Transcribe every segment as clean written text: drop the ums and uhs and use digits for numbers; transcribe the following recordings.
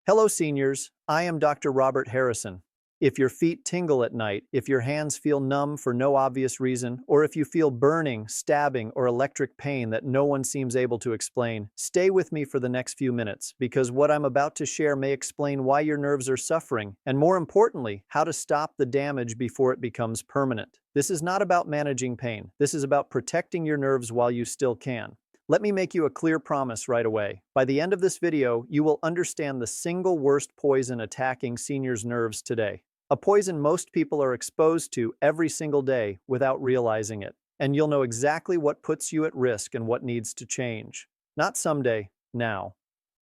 Hello, seniors. I am Dr. Robert Harrison. If your feet tingle at night, if your hands feel numb for no obvious reason, or if you feel burning, stabbing, or electric pain that no one seems able to explain, stay with me for the next few minutes because what I'm about to share may explain why your nerves are suffering and, more importantly, how to stop the damage before it becomes permanent. This is not about managing pain. This is about protecting your nerves while you still can. Let me make you a clear promise right away. By the end of this video, you will understand the single worst poison attacking seniors' nerves today. A poison most people are exposed to every single day without realizing it. And you'll know exactly what puts you at risk and what needs to change. Not someday, now.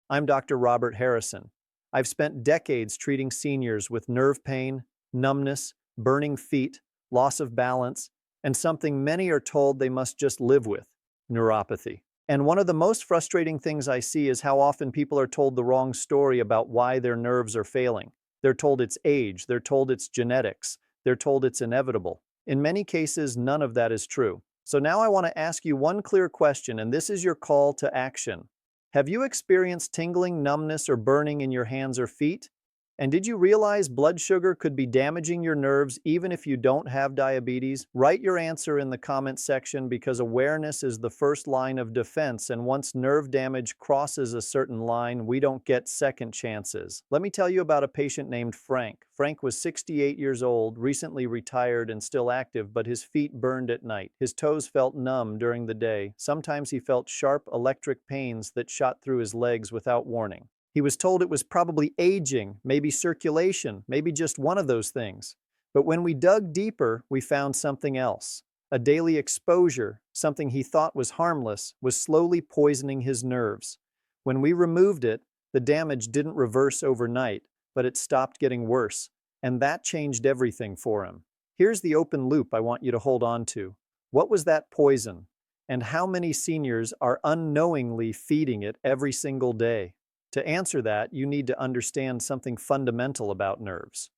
I'm Dr. Robert Harrison. I've spent decades treating seniors with nerve pain, numbness, burning feet, loss of balance, and something many are told they must just live with: neuropathy. And one of the most frustrating things I see is how often people are told the wrong story about why their nerves are failing. They're told it's age, they're told it's genetics, they're told it's inevitable. In many cases, none of that is true. So now I want to ask you one clear question, and this is your call to action. Have you experienced tingling, numbness, or burning in your hands or feet? And did you realize blood sugar could be damaging your nerves even if you don't have diabetes? Write your answer in the comment section because awareness is the first line of defense, and once nerve damage crosses a certain line, we don't get second chances. Let me tell you about a patient named Frank. Frank was 68 years old, recently retired and still active, but his feet burned at night. His toes felt numb during the day. Sometimes he felt sharp electric pains that shot through his legs without warning. He was told it was probably aging, maybe circulation, maybe just one of those things. But when we dug deeper, we found something else. A daily exposure, something he thought was harmless, was slowly poisoning his nerves. When we removed it, the damage didn't reverse overnight, but it stopped getting worse, and that changed everything for him. Here's the open loop I want you to hold on to. What was that poison? And how many seniors are unknowingly feeding it every single day? To answer that, you need to understand something fundamental about nerves.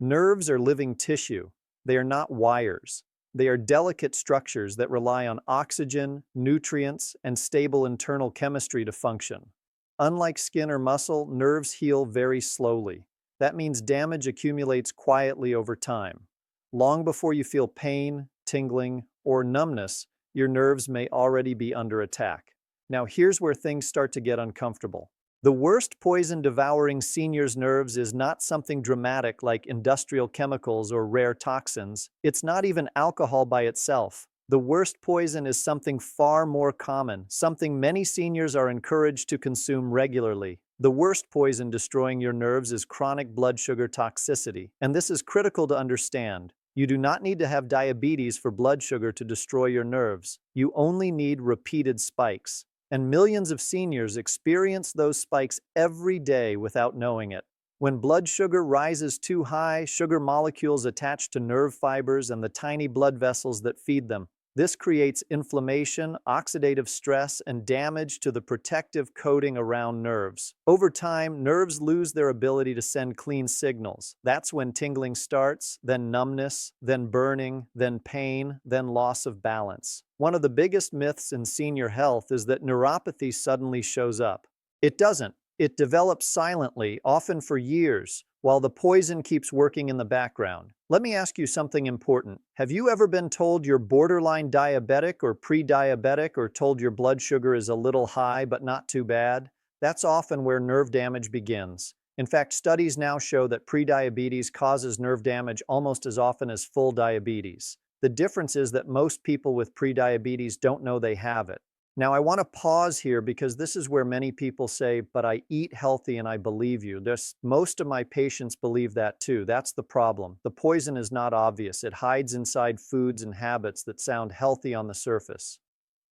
Nerves are living tissue. They are not wires. They are delicate structures that rely on oxygen, nutrients, and stable internal chemistry to function. Unlike skin or muscle, nerves heal very slowly. That means damage accumulates quietly over time. Long before you feel pain, tingling, or numbness, your nerves may already be under attack. Now here's where things start to get uncomfortable. The worst poison devouring seniors' nerves is not something dramatic like industrial chemicals or rare toxins. It's not even alcohol by itself. The worst poison is something far more common, something many seniors are encouraged to consume regularly. The worst poison destroying your nerves is chronic blood sugar toxicity, and this is critical to understand. You do not need to have diabetes for blood sugar to destroy your nerves. You only need repeated spikes. And millions of seniors experience those spikes every day without knowing it. When blood sugar rises too high, sugar molecules attach to nerve fibers and the tiny blood vessels that feed them. This creates inflammation, oxidative stress, and damage to the protective coating around nerves. Over time, nerves lose their ability to send clean signals. That's when tingling starts, then numbness, then burning, then pain, then loss of balance. One of the biggest myths in senior health is that neuropathy suddenly shows up. It doesn't. It develops silently, often for years, while the poison keeps working in the background. Let me ask you something important. Have you ever been told you're borderline diabetic or pre-diabetic, or told your blood sugar is a little high but not too bad? That's often where nerve damage begins. In fact, studies now show that prediabetes causes nerve damage almost as often as full diabetes. The difference is that most people with prediabetes don't know they have it. Now, I want to pause here because this is where many people say, but I eat healthy and I believe you. Most of my patients believe that too. That's the problem. The poison is not obvious. It hides inside foods and habits that sound healthy on the surface.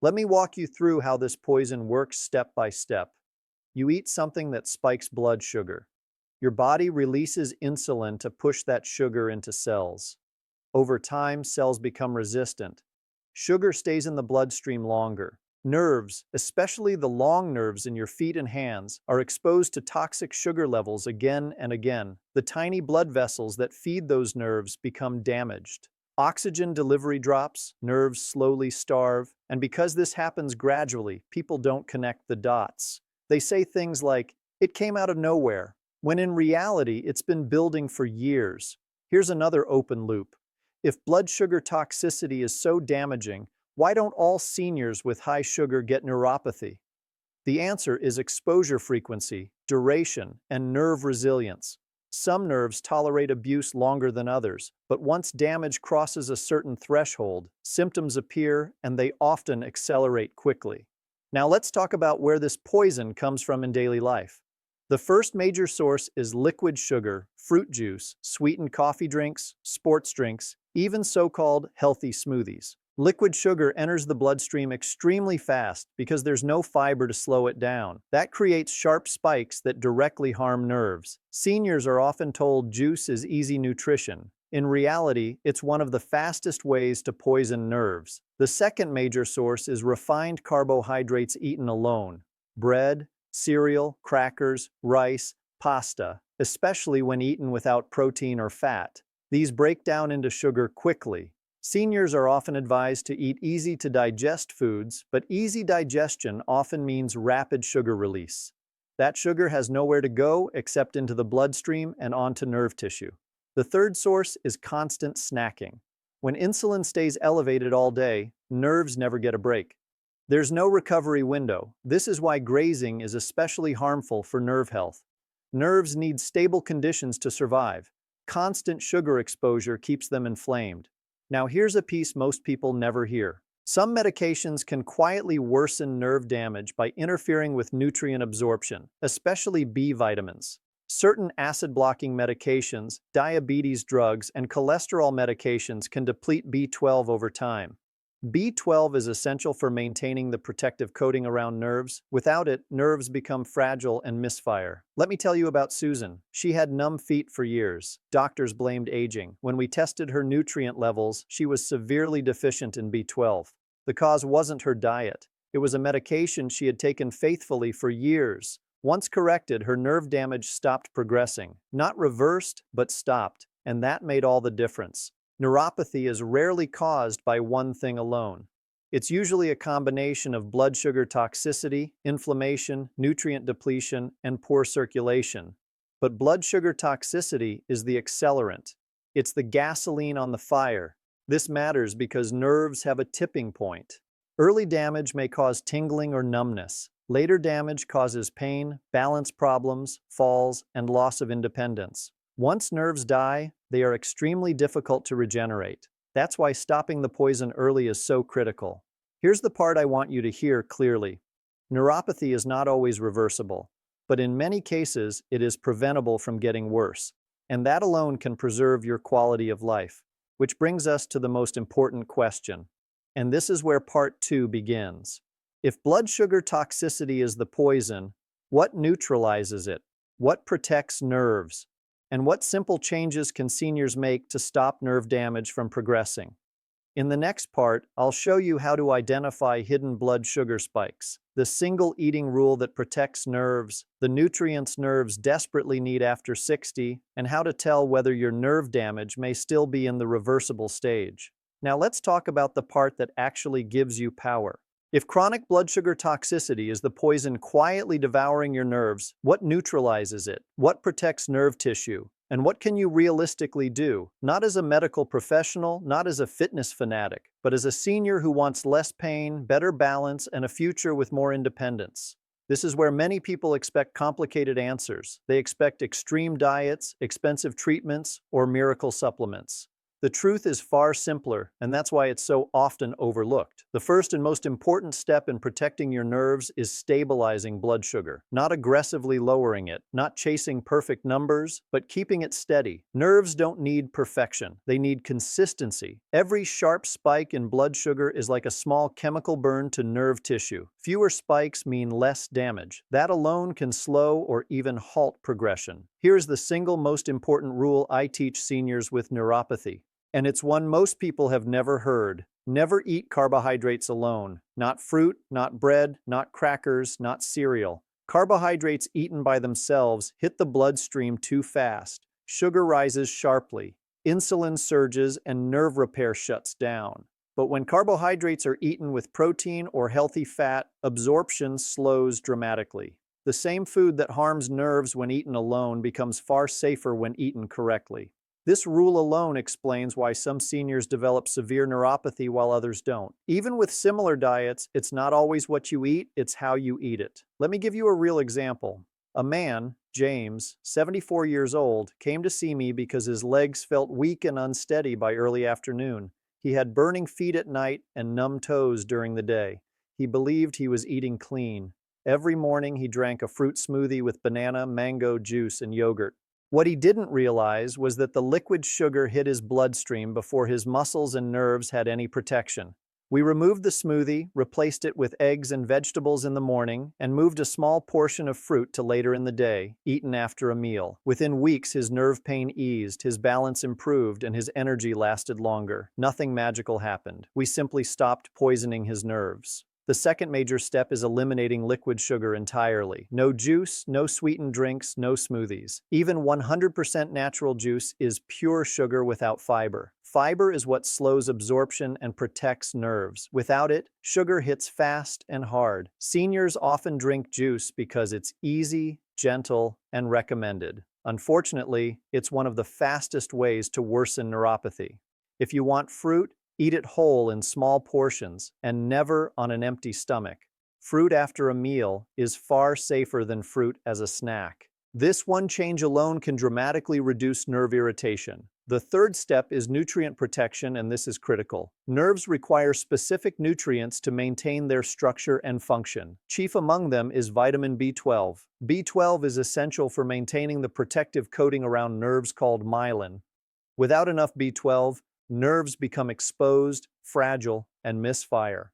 Let me walk you through how this poison works step by step. You eat something that spikes blood sugar. Your body releases insulin to push that sugar into cells. Over time, cells become resistant. Sugar stays in the bloodstream longer. Nerves, especially the long nerves in your feet and hands, are exposed to toxic sugar levels again and again. The tiny blood vessels that feed those nerves become damaged. Oxygen delivery drops, nerves slowly starve, and because this happens gradually, people don't connect the dots. They say things like, "It came out of nowhere," when in reality it's been building for years. Here's another open loop. If blood sugar toxicity is so damaging, why don't all seniors with high sugar get neuropathy? The answer is exposure frequency, duration, and nerve resilience. Some nerves tolerate abuse longer than others, but once damage crosses a certain threshold, symptoms appear and they often accelerate quickly. Now let's talk about where this poison comes from in daily life. The first major source is liquid sugar, fruit juice, sweetened coffee drinks, sports drinks, even so-called healthy smoothies. Liquid sugar enters the bloodstream extremely fast because there's no fiber to slow it down. That creates sharp spikes that directly harm nerves. Seniors are often told juice is easy nutrition. In reality, it's one of the fastest ways to poison nerves. The second major source is refined carbohydrates eaten alone. Bread, cereal, crackers, rice, pasta, especially when eaten without protein or fat. These break down into sugar quickly. Seniors are often advised to eat easy-to-digest foods, but easy digestion often means rapid sugar release. That sugar has nowhere to go except into the bloodstream and onto nerve tissue. The third source is constant snacking. When insulin stays elevated all day, nerves never get a break. There's no recovery window. This is why grazing is especially harmful for nerve health. Nerves need stable conditions to survive. Constant sugar exposure keeps them inflamed. Now here's a piece most people never hear. Some medications can quietly worsen nerve damage by interfering with nutrient absorption, especially B vitamins. Certain acid-blocking medications, diabetes drugs, and cholesterol medications can deplete B12 over time. B12 is essential for maintaining the protective coating around nerves. Without it, nerves become fragile and misfire. Let me tell you about Susan. She had numb feet for years. Doctors blamed aging. When we tested her nutrient levels, she was severely deficient in B12. The cause wasn't her diet. It was a medication she had taken faithfully for years. Once corrected, her nerve damage stopped progressing. Not reversed, but stopped. And that made all the difference. Neuropathy is rarely caused by one thing alone. It's usually a combination of blood sugar toxicity, inflammation, nutrient depletion, and poor circulation. But blood sugar toxicity is the accelerant. It's the gasoline on the fire. This matters because nerves have a tipping point. Early damage may cause tingling or numbness. Later damage causes pain, balance problems, falls, and loss of independence. Once nerves die, they are extremely difficult to regenerate. That's why stopping the poison early is so critical. Here's the part I want you to hear clearly. Neuropathy is not always reversible, but in many cases, it is preventable from getting worse. And that alone can preserve your quality of life. Which brings us to the most important question. And this is where part 2 begins. If blood sugar toxicity is the poison, what neutralizes it? What protects nerves? And what simple changes can seniors make to stop nerve damage from progressing? In the next part, I'll show you how to identify hidden blood sugar spikes, the single eating rule that protects nerves, the nutrients nerves desperately need after 60, and how to tell whether your nerve damage may still be in the reversible stage. Now let's talk about the part that actually gives you power. If chronic blood sugar toxicity is the poison quietly devouring your nerves, what neutralizes it? What protects nerve tissue? And what can you realistically do? Not as a medical professional, not as a fitness fanatic, but as a senior who wants less pain, better balance, and a future with more independence. This is where many people expect complicated answers. They expect extreme diets, expensive treatments, or miracle supplements. The truth is far simpler, and that's why it's so often overlooked. The first and most important step in protecting your nerves is stabilizing blood sugar, not aggressively lowering it, not chasing perfect numbers, but keeping it steady. Nerves don't need perfection, they need consistency. Every sharp spike in blood sugar is like a small chemical burn to nerve tissue. Fewer spikes mean less damage. That alone can slow or even halt progression. Here's the single most important rule I teach seniors with neuropathy. And it's one most people have never heard. Never eat carbohydrates alone. Not fruit, not bread, not crackers, not cereal. Carbohydrates eaten by themselves hit the bloodstream too fast. Sugar rises sharply. Insulin surges and nerve repair shuts down. But when carbohydrates are eaten with protein or healthy fat, absorption slows dramatically. The same food that harms nerves when eaten alone becomes far safer when eaten correctly. This rule alone explains why some seniors develop severe neuropathy while others don't. Even with similar diets, it's not always what you eat, it's how you eat it. Let me give you a real example. A man, James, 74 years old, came to see me because his legs felt weak and unsteady by early afternoon. He had burning feet at night and numb toes during the day. He believed he was eating clean. Every morning he drank a fruit smoothie with banana, mango juice, and yogurt. What he didn't realize was that the liquid sugar hit his bloodstream before his muscles and nerves had any protection. We removed the smoothie, replaced it with eggs and vegetables in the morning, and moved a small portion of fruit to later in the day, eaten after a meal. Within weeks, his nerve pain eased, his balance improved, and his energy lasted longer. Nothing magical happened. We simply stopped poisoning his nerves. The second major step is eliminating liquid sugar entirely. No juice, no sweetened drinks, no smoothies. Even 100% natural juice is pure sugar without fiber. Fiber is what slows absorption and protects nerves. Without it, sugar hits fast and hard. Seniors often drink juice because it's easy, gentle, and recommended. Unfortunately, it's one of the fastest ways to worsen neuropathy. If you want fruit, eat it whole in small portions and never on an empty stomach. Fruit after a meal is far safer than fruit as a snack. This one change alone can dramatically reduce nerve irritation. The third step is nutrient protection, and this is critical. Nerves require specific nutrients to maintain their structure and function. Chief among them is vitamin B12. B12 is essential for maintaining the protective coating around nerves called myelin. Without enough B12, nerves become exposed, fragile, and misfire.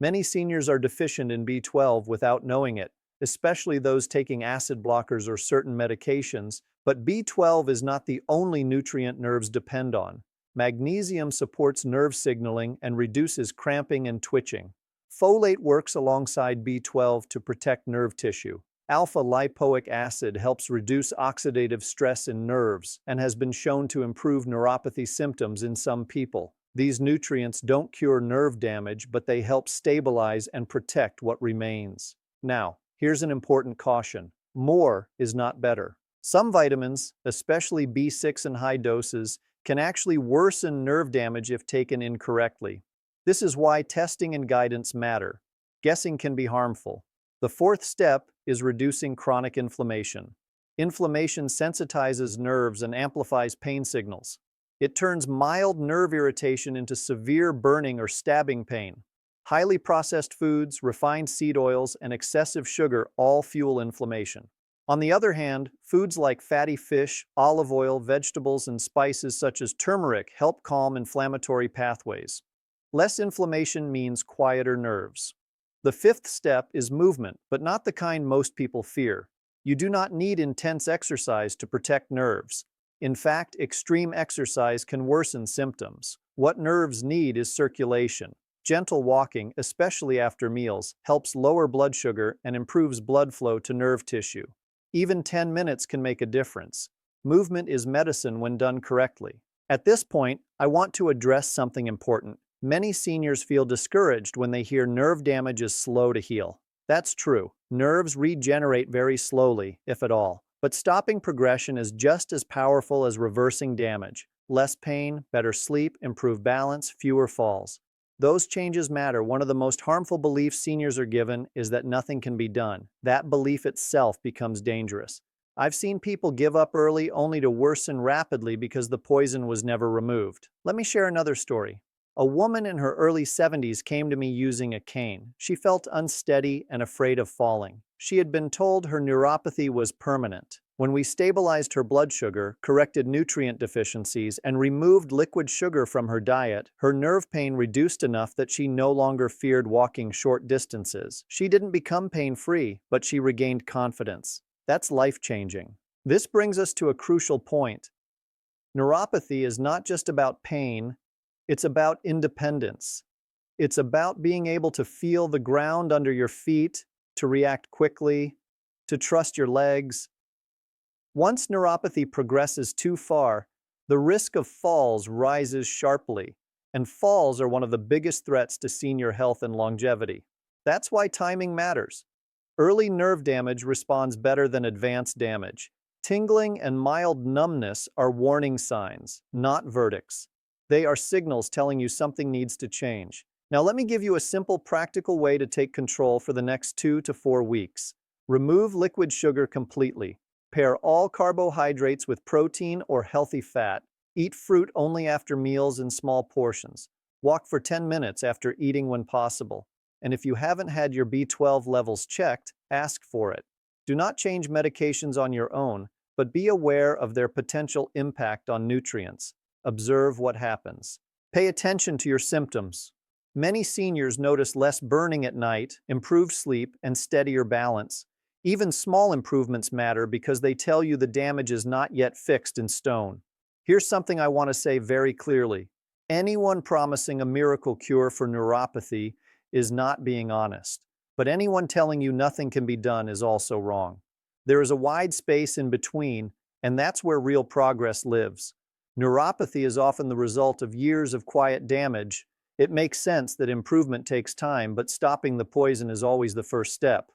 Many seniors are deficient in B12 without knowing it, especially those taking acid blockers or certain medications, but B12 is not the only nutrient nerves depend on. Magnesium supports nerve signaling and reduces cramping and twitching. Folate works alongside B12 to protect nerve tissue. Alpha-lipoic acid helps reduce oxidative stress in nerves and has been shown to improve neuropathy symptoms in some people. These nutrients don't cure nerve damage, but they help stabilize and protect what remains. Now, here's an important caution. More is not better. Some vitamins, especially B6 in high doses, can actually worsen nerve damage if taken incorrectly. This is why testing and guidance matter. Guessing can be harmful. The fourth step is reducing chronic inflammation. Inflammation sensitizes nerves and amplifies pain signals. It turns mild nerve irritation into severe burning or stabbing pain. Highly processed foods, refined seed oils, and excessive sugar all fuel inflammation. On the other hand, foods like fatty fish, olive oil, vegetables, and spices such as turmeric help calm inflammatory pathways. Less inflammation means quieter nerves. The fifth step is movement, but not the kind most people fear. You do not need intense exercise to protect nerves. In fact, extreme exercise can worsen symptoms. What nerves need is circulation. Gentle walking, especially after meals, helps lower blood sugar and improves blood flow to nerve tissue. Even 10 minutes can make a difference. Movement is medicine when done correctly. At this point, I want to address something important. Many seniors feel discouraged when they hear nerve damage is slow to heal. That's true. Nerves regenerate very slowly, if at all. But stopping progression is just as powerful as reversing damage. Less pain, better sleep, improved balance, fewer falls. Those changes matter. One of the most harmful beliefs seniors are given is that nothing can be done. That belief itself becomes dangerous. I've seen people give up early only to worsen rapidly because the poison was never removed. Let me share another story. A woman in her early 70s came to me using a cane. She felt unsteady and afraid of falling. She had been told her neuropathy was permanent. When we stabilized her blood sugar, corrected nutrient deficiencies, and removed liquid sugar from her diet, her nerve pain reduced enough that she no longer feared walking short distances. She didn't become pain-free, but she regained confidence. That's life-changing. This brings us to a crucial point. Neuropathy is not just about pain. It's about independence. It's about being able to feel the ground under your feet, to react quickly, to trust your legs. Once neuropathy progresses too far, the risk of falls rises sharply, and falls are one of the biggest threats to senior health and longevity. That's why timing matters. Early nerve damage responds better than advanced damage. Tingling and mild numbness are warning signs, not verdicts. They are signals telling you something needs to change. Now, let me give you a simple, practical way to take control for the next 2 to 4 weeks. Remove liquid sugar completely. Pair all carbohydrates with protein or healthy fat. Eat fruit only after meals in small portions. Walk for 10 minutes after eating when possible. And if you haven't had your B12 levels checked, ask for it. Do not change medications on your own, but be aware of their potential impact on nutrients. Observe what happens. Pay attention to your symptoms. Many seniors notice less burning at night, improved sleep, and steadier balance. Even small improvements matter because they tell you the damage is not yet fixed in stone. Here's something I want to say very clearly. Anyone promising a miracle cure for neuropathy is not being honest. But anyone telling you nothing can be done is also wrong. There is a wide space in between, and that's where real progress lives. Neuropathy is often the result of years of quiet damage. It makes sense that improvement takes time, but stopping the poison is always the first step.